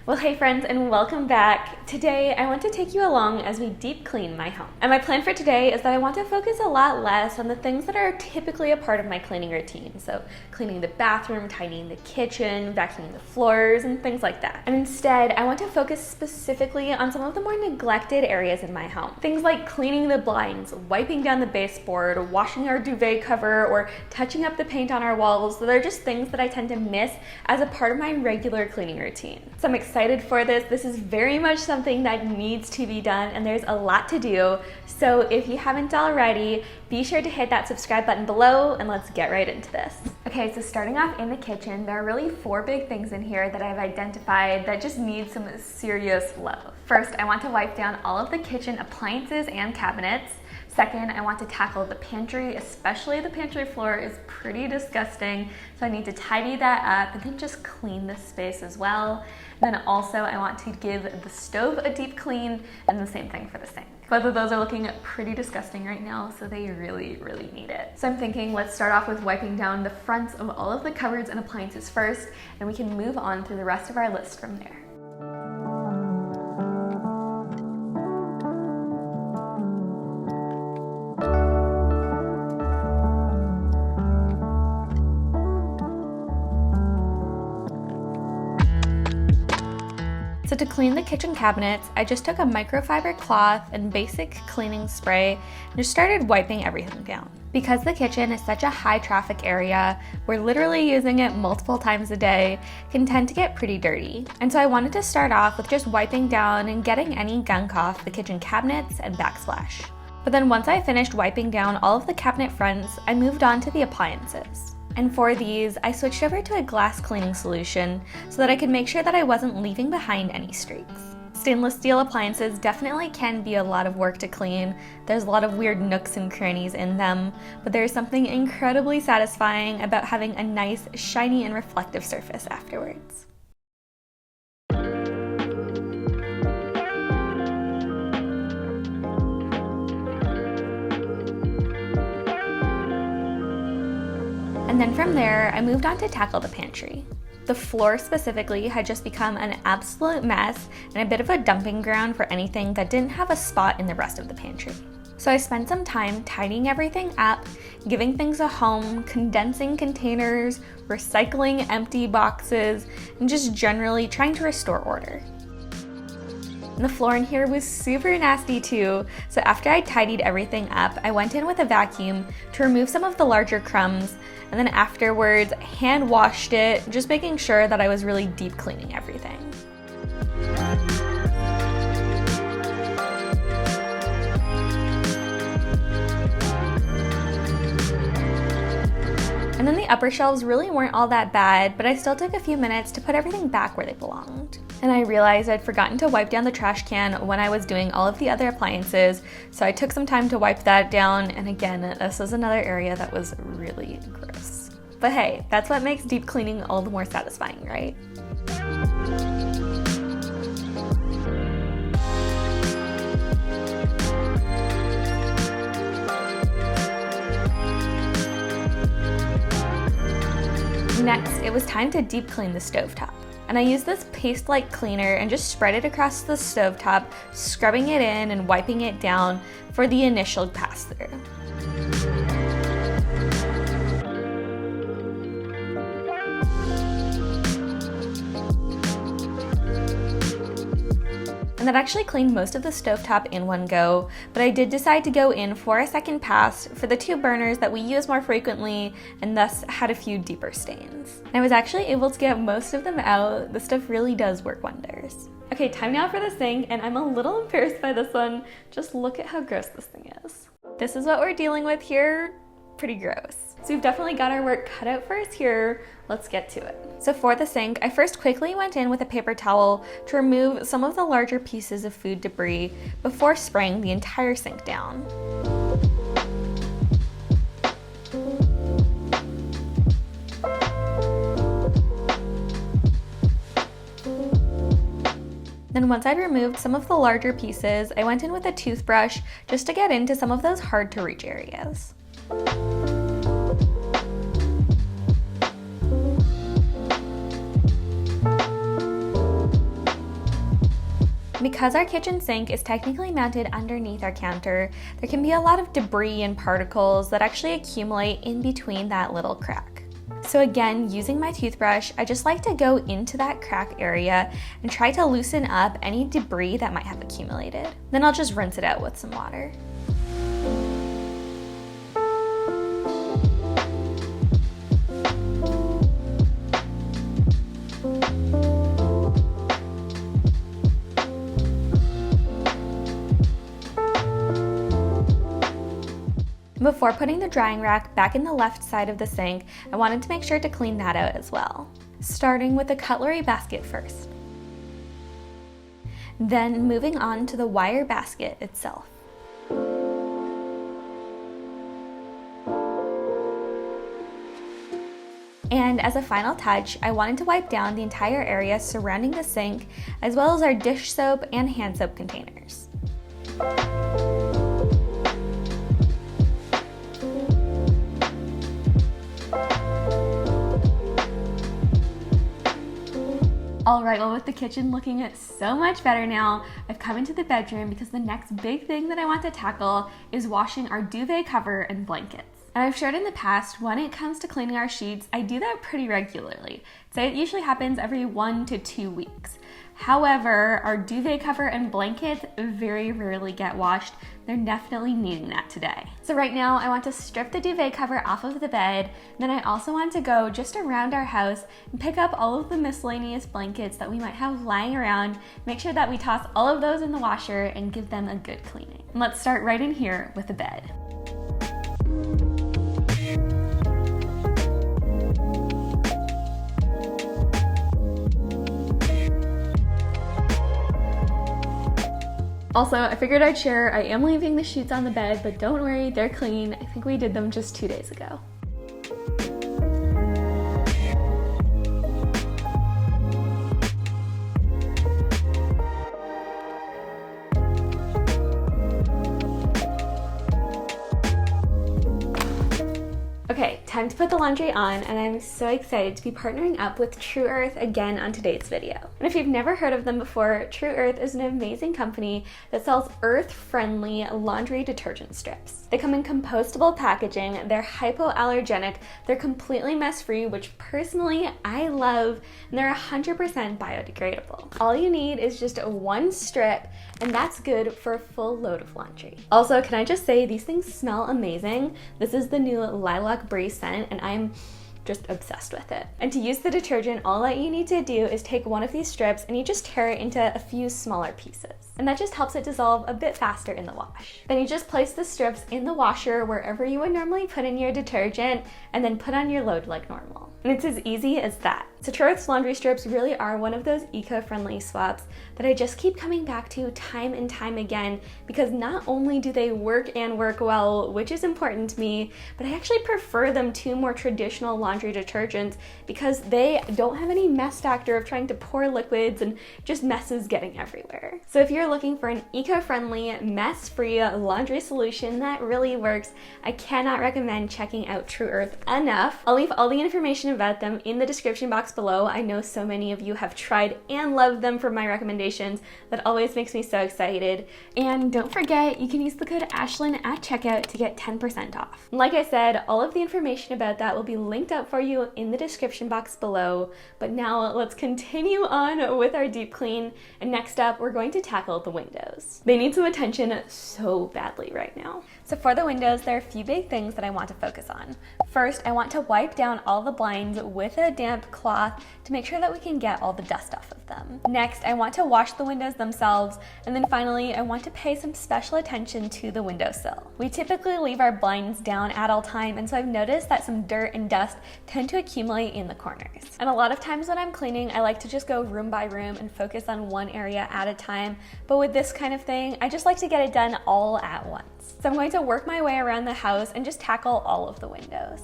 Well, hey friends, and welcome back. Today, I want to take you along as we deep clean my home. And my plan for today is that I want to focus a lot less on the things that are typically a part of my cleaning routine. So cleaning the bathroom, tidying the kitchen, vacuuming the floors, and things like that. And instead, I want to focus specifically on some of the more neglected areas in my home. Things like cleaning the blinds, wiping down the baseboard, washing our duvet cover, or touching up the paint on our walls. So they're just things that I tend to miss as a part of my regular cleaning routine. So I'm excited for this. This is very much something that needs to be done, and there's a lot to do. So if you haven't already, be sure to hit that subscribe button below, and let's get right into this. Okay, so starting off in the kitchen, there are really 4 big things in here that I've identified that just need some serious love. First, I want to wipe down all of the kitchen appliances and cabinets. Second, I want to tackle the pantry, especially the pantry floor is pretty disgusting, so I need to tidy that up and then just clean this space as well. And then also I want to give the stove a deep clean, and the same thing for the sink. Both of those are looking pretty disgusting right now, so they really need it. So I'm thinking let's start off with wiping down the fronts of all of the cupboards and appliances first, and we can move on through the rest of our list from there. So to clean the kitchen cabinets, I just took a microfiber cloth and basic cleaning spray and just started wiping everything down. Because the kitchen is such a high traffic area, we're literally using it multiple times a day, it can tend to get pretty dirty. And so I wanted to start off with just wiping down and getting any gunk off the kitchen cabinets and backsplash. But then once I finished wiping down all of the cabinet fronts, I moved on to the appliances. And for these, I switched over to a glass cleaning solution so that I could make sure that I wasn't leaving behind any streaks. Stainless steel appliances definitely can be a lot of work to clean. There's a lot of weird nooks and crannies in them, but there's something incredibly satisfying about having a nice, shiny, and reflective surface afterwards. And then from there, I moved on to tackle the pantry. The floor specifically had just become an absolute mess and a bit of a dumping ground for anything that didn't have a spot in the rest of the pantry. So I spent some time tidying everything up, giving things a home, condensing containers, recycling empty boxes, and just generally trying to restore order. And the floor in here was super nasty too, so after I tidied everything up, I went in with a vacuum to remove some of the larger crumbs, and then afterwards hand washed it, just making sure that I was really deep cleaning everything. And then the upper shelves really weren't all that bad, but I still took a few minutes to put everything back where they belonged. And I realized I'd forgotten to wipe down the trash can when I was doing all of the other appliances, so I took some time to wipe that down, and again, this was another area that was really gross. But hey, that's what makes deep cleaning all the more satisfying, right? Next, it was time to deep clean the stovetop. And I used this paste-like cleaner and just spread it across the stovetop, scrubbing it in and wiping it down for the initial pass-through. And that actually cleaned most of the stovetop in one go, but I did decide to go in for a second pass for the 2 burners that we use more frequently and thus had a few deeper stains. And I was actually able to get most of them out. This stuff really does work wonders. Okay, time now for the sink, and I'm a little embarrassed by this one. Just look at how gross this thing is. This is what we're dealing with here. Pretty gross. So we've definitely got our work cut out for us here. Let's get to it. So for the sink, I first quickly went in with a paper towel to remove some of the larger pieces of food debris before spraying the entire sink down. Then once I'd removed some of the larger pieces, I went in with a toothbrush just to get into some of those hard to reach areas. Because our kitchen sink is technically mounted underneath our counter, there can be a lot of debris and particles that actually accumulate in between that little crack. So again, using my toothbrush, I just like to go into that crack area and try to loosen up any debris that might have accumulated. Then I'll just rinse it out with some water. Before putting the drying rack back in the left side of the sink, I wanted to make sure to clean that out as well. Starting with the cutlery basket first. Then moving on to the wire basket itself. And as a final touch, I wanted to wipe down the entire area surrounding the sink, as well as our dish soap and hand soap containers. Alright, well, with the kitchen looking so much better now, I've come into the bedroom because the next big thing that I want to tackle is washing our duvet cover and blankets. And I've shared in the past, when it comes to cleaning our sheets, I do that pretty regularly. So it usually happens every 1 to 2 weeks. However, our duvet cover and blankets very rarely get washed. They're definitely needing that today. So right now, I want to strip the duvet cover off of the bed. Then I also want to go just around our house and pick up all of the miscellaneous blankets that we might have lying around, make sure that we toss all of those in the washer and give them a good cleaning. And let's start right in here with the bed. Also, I figured I'd share, I am leaving the sheets on the bed, but don't worry, they're clean. I think we did them just 2 days ago. Okay, time to put the laundry on, and I'm so excited to be partnering up with True Earth again on today's video. And if you've never heard of them before, True Earth is an amazing company that sells earth-friendly laundry detergent strips. They come in compostable packaging, they're hypoallergenic, they're completely mess-free, which personally I love, and they're 100% biodegradable. All you need is just one strip, and that's good for a full load of laundry. Also, can I just say, these things smell amazing. This is the new Lilac Breeze scent, and I'm just obsessed with it. And to use the detergent, all that you need to do is take one of these strips and you just tear it into a few smaller pieces. And that just helps it dissolve a bit faster in the wash. Then you just place the strips in the washer wherever you would normally put in your detergent, and then put on your load like normal. And it's as easy as that. So True Earth's laundry strips really are one of those eco-friendly swaps that I just keep coming back to time and time again, because not only do they work and work well, which is important to me, but I actually prefer them to more traditional laundry detergents because they don't have any mess factor of trying to pour liquids and just messes getting everywhere. So if you're looking for an eco-friendly, mess-free laundry solution that really works, I cannot recommend checking out True Earth enough. I'll leave all the information about them in the description box below. I know so many of you have tried and loved them from my recommendations. That always makes me so excited. And don't forget, you can use the code Ashlynne at checkout to get 10% off. And like I said, all of the information about that will be linked up for you in the description box below. But now let's continue on with our deep clean. And next up, we're going to tackle the windows. They need some attention so badly right now. So for the windows, there are a few big things that I want to focus on. First, I want to wipe down all the blinds with a damp cloth to make sure that we can get all the dust off of them. Next, I want to wash the windows themselves, and then finally, I want to pay some special attention to the windowsill. We typically leave our blinds down at all time, and so I've noticed that some dirt and dust tend to accumulate in the corners. And a lot of times when I'm cleaning, I like to just go room by room and focus on one area at a time, but with this kind of thing, I just like to get it done all at once. So I'm going to work my way around the house and just tackle all of the windows.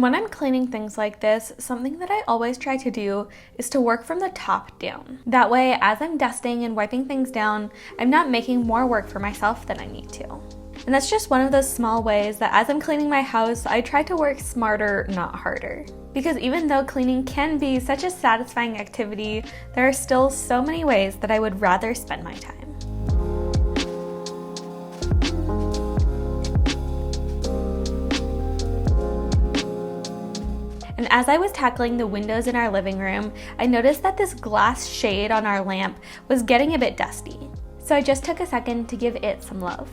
When I'm cleaning things like this, something that I always try to do is to work from the top down. That way, as I'm dusting and wiping things down, I'm not making more work for myself than I need to. And that's just one of those small ways that as I'm cleaning my house, I try to work smarter, not harder. Because even though cleaning can be such a satisfying activity, there are still so many ways that I would rather spend my time. And as I was tackling the windows in our living room, I noticed that this glass shade on our lamp was getting a bit dusty. So I just took a second to give it some love.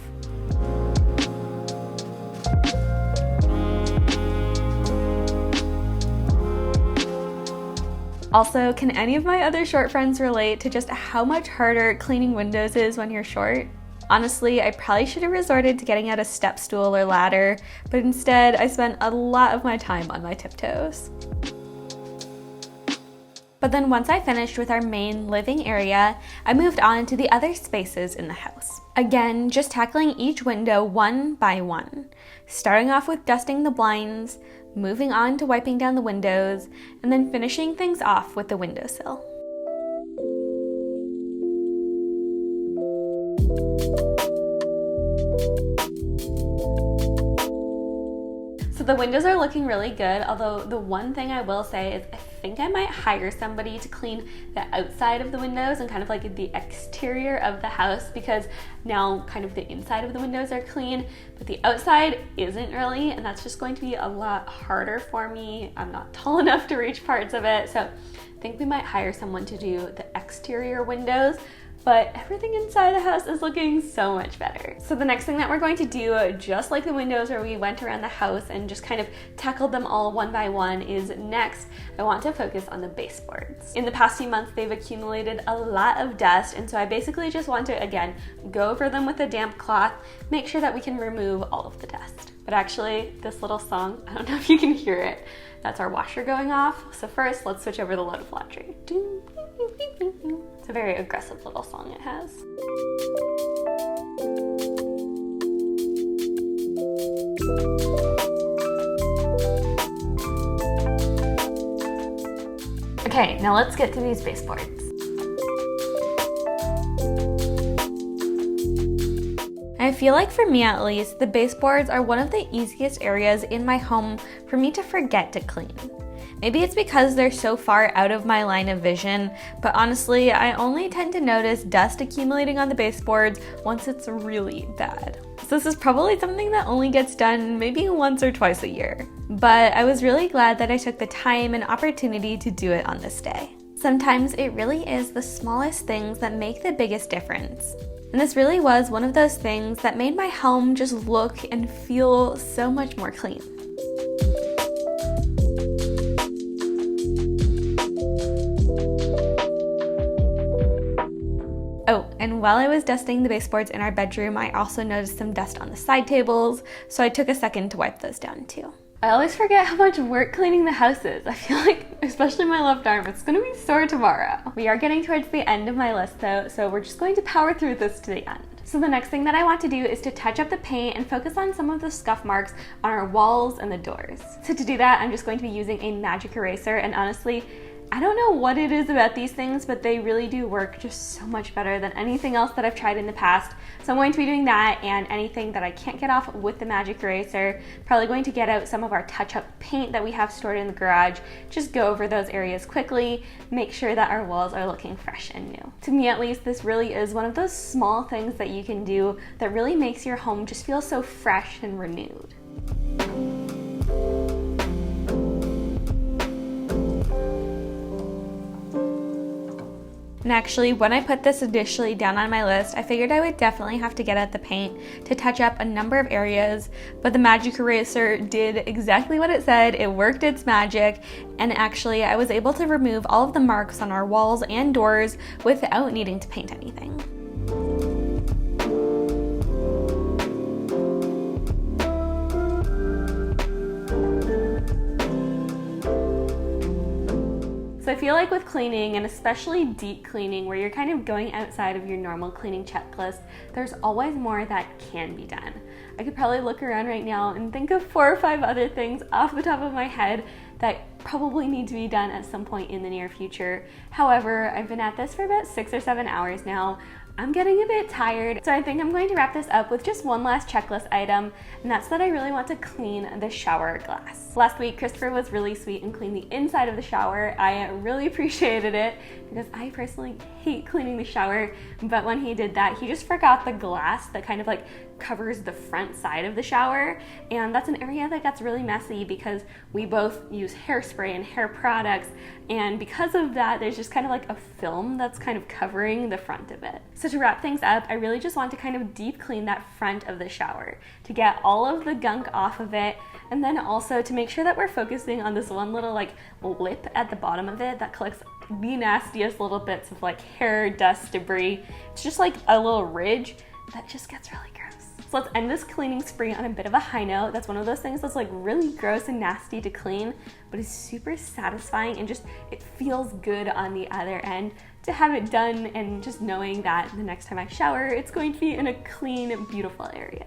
Also, can any of my other short friends relate to just how much harder cleaning windows is when you're short? Honestly, I probably should have resorted to getting out a step stool or ladder, but instead I spent a lot of my time on my tiptoes. But then once I finished with our main living area, I moved on to the other spaces in the house. Again, just tackling each window one by one, starting off with dusting the blinds, moving on to wiping down the windows, and then finishing things off with the windowsill. So the windows are looking really good, although the one thing I will say is I think I might hire somebody to clean the outside of the windows and kind of like the exterior of the house, because now kind of the inside of the windows are clean, but the outside isn't really, and that's just going to be a lot harder for me. I'm not tall enough to reach parts of it, so I think we might hire someone to do the exterior windows. But everything inside the house is looking so much better. So the next thing that we're going to do, just like the windows where we went around the house and just kind of tackled them all one by one, is next I want to focus on the baseboards. In the past few months, they've accumulated a lot of dust, and so I basically just want to, again, go over them with a damp cloth, make sure that we can remove all of the dust. But actually, this little song, I don't know if you can hear it, that's our washer going off. So first, let's switch over the load of laundry. It's a very aggressive little song it has. Okay, now let's get to these baseboards. I feel like for me at least, the baseboards are one of the easiest areas in my home for me to forget to clean. Maybe it's because they're so far out of my line of vision, but honestly, I only tend to notice dust accumulating on the baseboards once it's really bad. So this is probably something that only gets done maybe once or twice a year. But I was really glad that I took the time and opportunity to do it on this day. Sometimes it really is the smallest things that make the biggest difference. And this really was one of those things that made my home just look and feel so much more clean. Oh, and while I was dusting the baseboards in our bedroom, I also noticed some dust on the side tables, so I took a second to wipe those down too. I always forget how much work cleaning the house is. I feel like, especially my left arm, it's gonna be sore tomorrow. We are getting towards the end of my list though, so we're just going to power through this to the end. So the next thing that I want to do is to touch up the paint and focus on some of the scuff marks on our walls and the doors. So to do that, I'm just going to be using a magic eraser, and honestly, I don't know what it is about these things, but they really do work just so much better than anything else that I've tried in the past. So I'm going to be doing that, and anything that I can't get off with the magic eraser, probably going to get out some of our touch-up paint that we have stored in the garage, just go over those areas quickly, make sure that our walls are looking fresh and new. To me at least, this really is one of those small things that you can do that really makes your home just feel so fresh and renewed. And actually, when I put this initially down on my list, I figured I would definitely have to get at the paint to touch up a number of areas, but the magic eraser did exactly what it said. It worked its magic, and actually I was able to remove all of the marks on our walls and doors without needing to paint anything. So I feel like with cleaning, and especially deep cleaning, where you're kind of going outside of your normal cleaning checklist, there's always more that can be done. I could probably look around right now and think of 4 or 5 other things off the top of my head that probably need to be done at some point in the near future. However, I've been at this for about 6 or 7 hours now. I'm getting a bit tired, so I think I'm going to wrap this up with just one last checklist item, and that's that I really want to clean the shower glass. Last week, Christopher was really sweet and cleaned the inside of the shower. I really appreciated it because I personally hate cleaning the shower, but when he did that, he just forgot the glass that kind of like covers the front side of the shower, and that's an area that gets really messy because we both use hairspray and hair products, and because of that, there's just kind of like a film that's kind of covering the front of it. So to wrap things up, I really just want to kind of deep clean that front of the shower to get all of the gunk off of it, and then also to make sure that we're focusing on this one little like lip at the bottom of it that collects the nastiest little bits of like hair, dust, debris. It's just like a little ridge that just gets really gross. So let's end this cleaning spree on a bit of a high note. That's one of those things that's like really gross and nasty to clean, but is super satisfying and just it feels good on the other end to have it done, and just knowing that the next time I shower, it's going to be in a clean, beautiful area.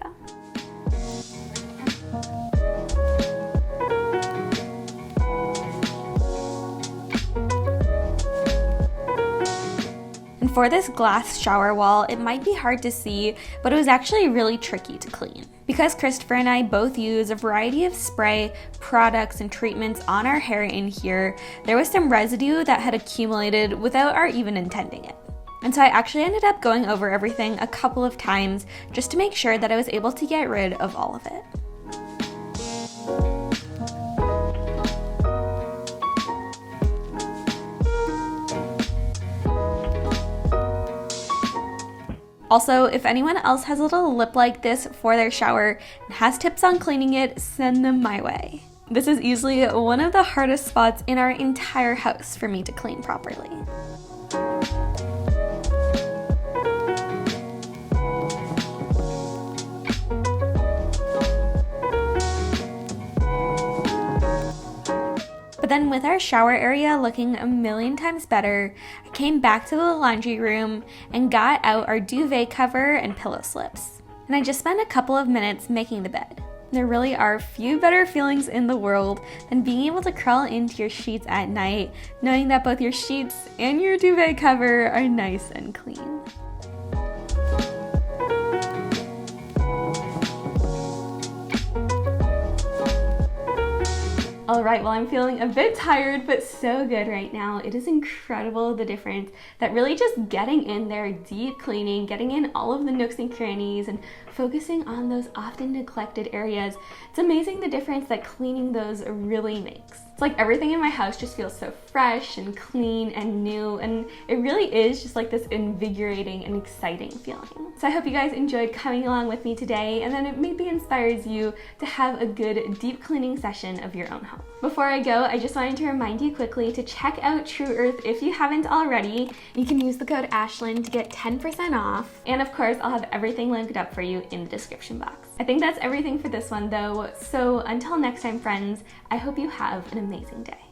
And for this glass shower wall, it might be hard to see, but it was actually really tricky to clean. Because Christopher and I both use a variety of spray, products, and treatments on our hair in here, there was some residue that had accumulated without our even intending it. And so I actually ended up going over everything a couple of times just to make sure that I was able to get rid of all of it. Also, if anyone else has a little lip like this for their shower and has tips on cleaning it, send them my way. This is easily one of the hardest spots in our entire house for me to clean properly. But then with our shower area looking a million times better, I came back to the laundry room and got out our duvet cover and pillow slips. And I just spent a couple of minutes making the bed. There really are few better feelings in the world than being able to crawl into your sheets at night, knowing that both your sheets and your duvet cover are nice and clean. All right, well, I'm feeling a bit tired, but so good right now. It is incredible the difference that really just getting in there, deep cleaning, getting in all of the nooks and crannies and focusing on those often neglected areas. It's amazing the difference that cleaning those really makes. It's like everything in my house just feels so fresh and clean and new, and it really is just like this invigorating and exciting feeling. So I hope you guys enjoyed coming along with me today, and then it maybe inspires you to have a good deep cleaning session of your own home. Before I go, I just wanted to remind you quickly to check out True Earth if you haven't already. You can use the code Ashlynne to get 10% off, and of course I'll have everything linked up for you in the description box. I think that's everything for this one though, so until next time friends, I hope you have an amazing day.